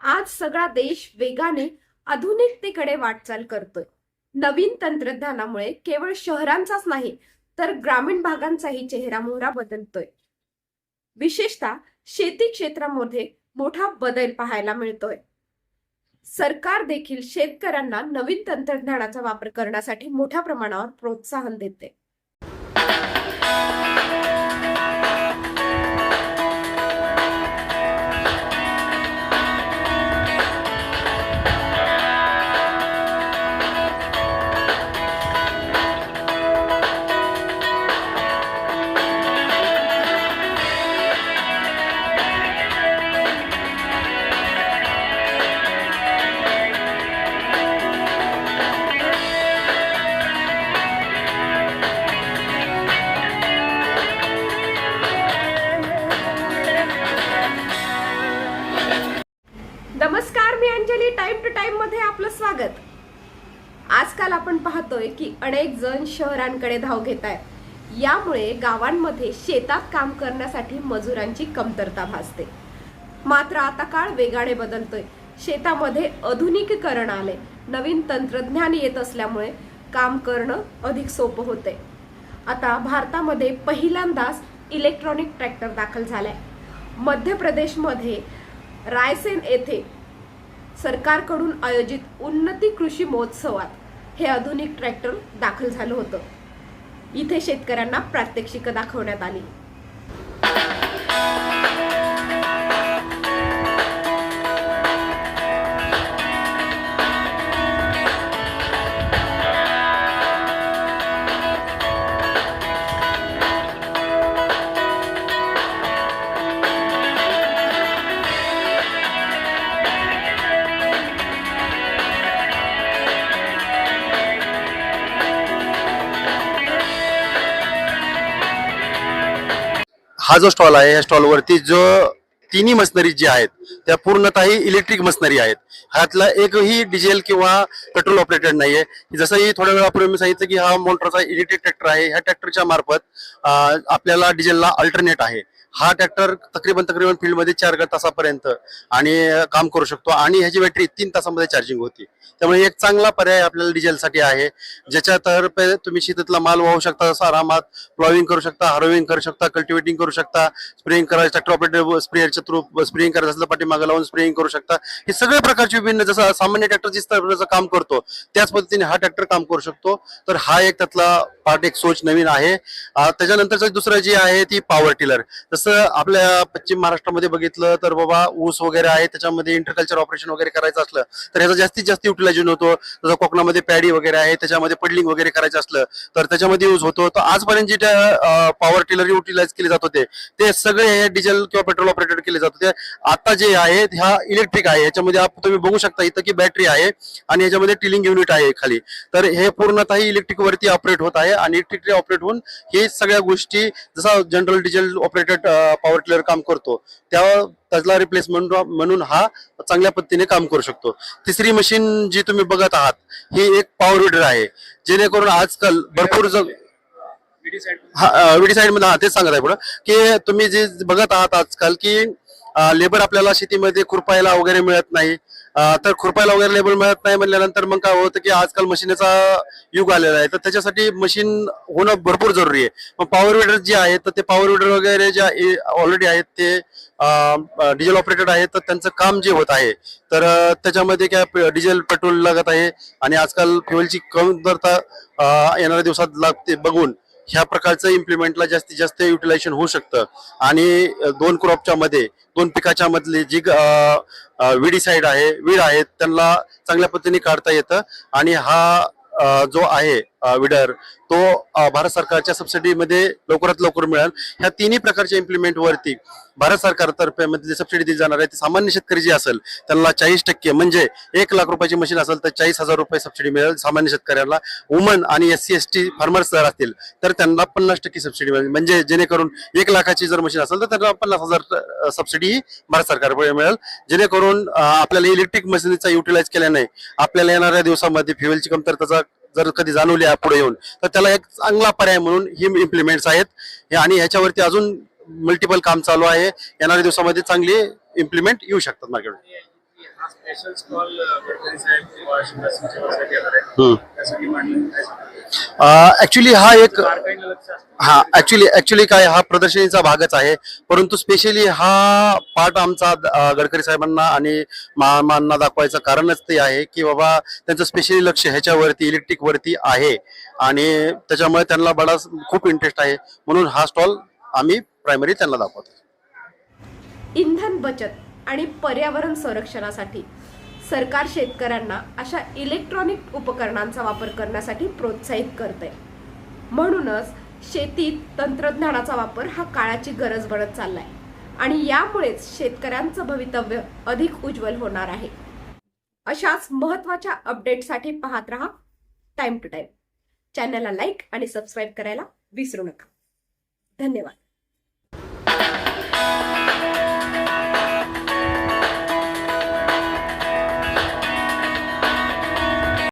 आज सगळा देश वेगाने आधुनिकतेकडे वाटचाल करतोय. नवीन तंत्रज्ञानामुळे केवळ शहरांचाच नाही तर ग्रामीण भागांचाही चेहरामोहरा बदलतोय. विशेषतः शेती क्षेत्रामध्ये मोठा बदल पाहायला मिळतोय. सरकार देखील शेतकऱ्यांना नवीन तंत्रज्ञानाचा वापर करण्यासाठी मोठ्या प्रमाणावर प्रोत्साहन देते. नमस्कार, मी अंजली. टाइम टू टाइम मध्ये आपलं स्वागत. आजकाल आपण पाहतोय की अनेक जण शहरांकडे धाव घेत आहेत. यामुळे गावांमध्ये शेतात काम करण्यासाठी मजुरांची कमतरता भासते. मात्र आता काळ वेगाने बदलतोय. शेतामध्ये आधुनिकीकरण आले, नवीन तंत्रज्ञान येत असल्यामुळे काम करणं अधिक सोपं होते. आता भारतामध्ये पहिल्यांदाच इलेक्ट्रॉनिक ट्रॅक्टर दाखल झालाय. मध्य प्रदेशमध्ये रायसेन येथे सरकारकडून आयोजित उन्नती कृषी महोत्सवात हे आधुनिक ट्रॅक्टर दाखल झालं होतं. इथे शेतकऱ्यांना प्रात्यक्षिक दाखवण्यात आली. हा जो स्टॉल आहे या स्टॉल वरती जो तिन्ही मशिनरी जी आहेत त्या पूर्णतः इलेक्ट्रिक मशिनरी आहेत. ह्यातला एकही डिझेल किंवा पेट्रोल ऑपरेटेड नाहीये. जसंही थोड्या वेळापूर्वी मी सांगितलं की हा मोटरचा इलेक्ट्रिक ट्रॅक्टर आहे. ह्या ट्रॅक्टरच्या मार्फत आपल्याला डिझेलला अल्टरनेट आहे. हा ट्रॅक्टर तकरीबन फील्डमध्ये 4 तासापर्यंत आणि काम करू शकतो आणि ह्याची बॅटरी 3 तासामध्ये चार्जिंग होती. त्यामुळे एक चांगला पर्याय आपल्याला डिझेलसाठी आहे, ज्याच्यातर्फे तुम्ही शेतातला माल वाहू शकता, आरामात प्लॉविंग करू शकता, हार्वेस्टिंग करू शकता, कल्टिवेटिंग करू शकता, स्प्रेइंग करायचं ट्रॅक्टर ऑपरेटेड स्प्रेअरच्या थ्रू स्प्रेइंग करायचं असलं पाठीमागे लावून स्प्रेइंग करू शकता. हे सगळ्या प्रकारचे विभिन्न, जसं सामान्य ट्रॅक्टर जिस तरह काम करतो त्याच पद्धतीने हा ट्रॅक्टर काम करू शकतो. तर हा एक त्यातला पार्ट, एक सोच नवीन आहे. त्याच्यानंतरचं दुसरं जे आहे ती पॉवर टिलर. जसं आपल्या पश्चिम महाराष्ट्रामध्ये बघितलं तर बाबा ऊस वगैरे आहे, त्याच्यामध्ये इंटरकल्चर ऑपरेशन वगैरे करायचं असलं तर ह्याचा जास्तीत जास्त युटिलायझेशन होतो. जसं कोकणामध्ये पॅडी वगैरे आहे, त्याच्यामध्ये पडलिंग वगैरे करायचं असलं तर त्याच्यामध्ये यूज होतो. तर आजपर्यंत जे पॉवर टिलर युटिलाइज केले जात होते ते सगळे हे डिझेल किंवा पेट्रोल ऑपरेटेड केले जात होते. आता जे आहे ह्या इलेक्ट्रिक आहे. ह्याच्यामध्ये तुम्ही बघू शकता इथं की बॅटरी आहे आणि ह्याच्यामध्ये टिलिंग युनिट आहे खाली. तर हे पूर्णतः इलेक्ट्रिक वरती ऑपरेट होत आहे आणि इलेक्ट्रिकली ऑपरेट होऊन हे सगळ्या गोष्टी, जसा general diesel operated power tiller काम करतो त्याला रिप्लेसमेंट म्हणून हा चांगल्या पद्धतीने काम करू शकतो. तिसरी मशीन जी तुम्ही बघत आहात ही एक पॉवर विडर आहे, जेणेकरून आजकाल भरपूर विडी साईड मध्ये तेच सांगत आहे पुढं की तुम्ही जे बघत आहात आजकाल की लेबर आपल्याला शेतीमध्ये खुरपायला वगैरे मिळत नाही. तर खुरपायला वगैरे लेबर मिळत नाही म्हणल्यानंतर मग काय होतं की आजकाल मशीनचा युग आलेला आहे. तर त्याच्यासाठी मशीन होणं भरपूर जरुरी आहे. मग पॉवर विडर जे आहेत तर ते पॉवर विडर वगैरे जे ऑलरेडी आहेत ते डिझेल ऑपरेटेड आहेत. तर त्यांचं काम जे होत आहे तर त्याच्यामध्ये काय डिझेल पेट्रोल लागत आहे आणि आजकाल फ्युएलची कमतरता येणाऱ्या दिवसात लागते बघून ह्या प्रकारचं इम्प्लिमेंटला जास्तीत जास्त युटिलायझेशन होऊ शकतं. आणि 2 क्रॉपच्या मध्ये 2 पिकाच्या मधली जी वीड आहेत त्यांना चांगल्या पद्धतीने काढता येतं. आणि हा जो आहे विडर तो भारत सरकारच्या सबसिडीमध्ये लवकरात लवकर मिळेल. ह्या तिन्ही प्रकारच्या इम्प्लिमेंट वरती भारत सरकारतर्फे मध्ये सबसिडी दिली जाणार आहे. ते सामान्य शेतकरी जे असेल त्यांना 40% म्हणजे 1 लाख रुपयाची मशीन असेल तर 40,000 रुपये सबसिडी मिळेल सामान्य शेतकऱ्यांना. वुमन आणि SC ST फार्मर्स जर असतील तर त्यांना 50% सबसिडी मिळेल. म्हणजे जेणेकरून 1 लाखाची जर मशीन असेल तर त्यांना 50,000 सबसिडी ही भारत सरकारकडे मिळेल. जेणेकरून आपल्याला इलेक्ट्रिक मशीनचा युटिलाइज केल्याने आपल्याला येणाऱ्या दिवसामध्ये फ्युएलची कमतरता जर कधी जाणवली पुढे येऊन तर त्याला एक चांगला पर्याय म्हणून ही इम्प्लिमेंट्स आहेत. आणि ह्याच्यावरती अजून मल्टिपल काम चालू आहे. येणाऱ्या दिवसामध्ये चांगली इम्प्लिमेंट येऊ शकतात मार्केटमध्ये. की हा स्पेशल स्टॉल गडकरी साहेब किंवा शिवराज सिंग चौहानसाठी येणार आहे. हम्म. त्यासाठी मांडलं काय सांगता? ऍक्च्युली हा एक बारकाईनं लक्ष असतं. हा ऍक्च्युली काय हा प्रदर्शनीचा भागच आहे, परंतु स्पेशली हा पार्ट आमचा गडकरी साहेबांना आणि मामांना दाखवायचं कारणच ते आहे की बाबा त्यांचं स्पेशली लक्ष ह्याच्यावरती इलेक्ट्रिक वरती आहे आणि त्याच्यामुळे त्यांना खूप इंटरेस्ट आहे, म्हणून हा स्टॉल आम्ही प्रायमरी त्यांना दाखवतो. इंधन बचत आणि पर्यावरण संरक्षणासाठी सरकार शेतकऱ्यांना अशा इलेक्ट्रॉनिक उपकरणांचा वापर करण्यासाठी प्रोत्साहित करते. म्हणूनच शेतीत तंत्रज्ञानाचा वापर हा काळाची गरज बनत चाललाय आणि यामुळेच शेतकऱ्यांचं भवितव्य अधिक उज्ज्वल होणार आहे. अशाच महत्त्वाच्या अपडेटसाठी पाहत रहा टाइम टू टाइम. चॅनलला लाईक आणि सबस्क्राईब करायला विसरू नका. धन्यवाद.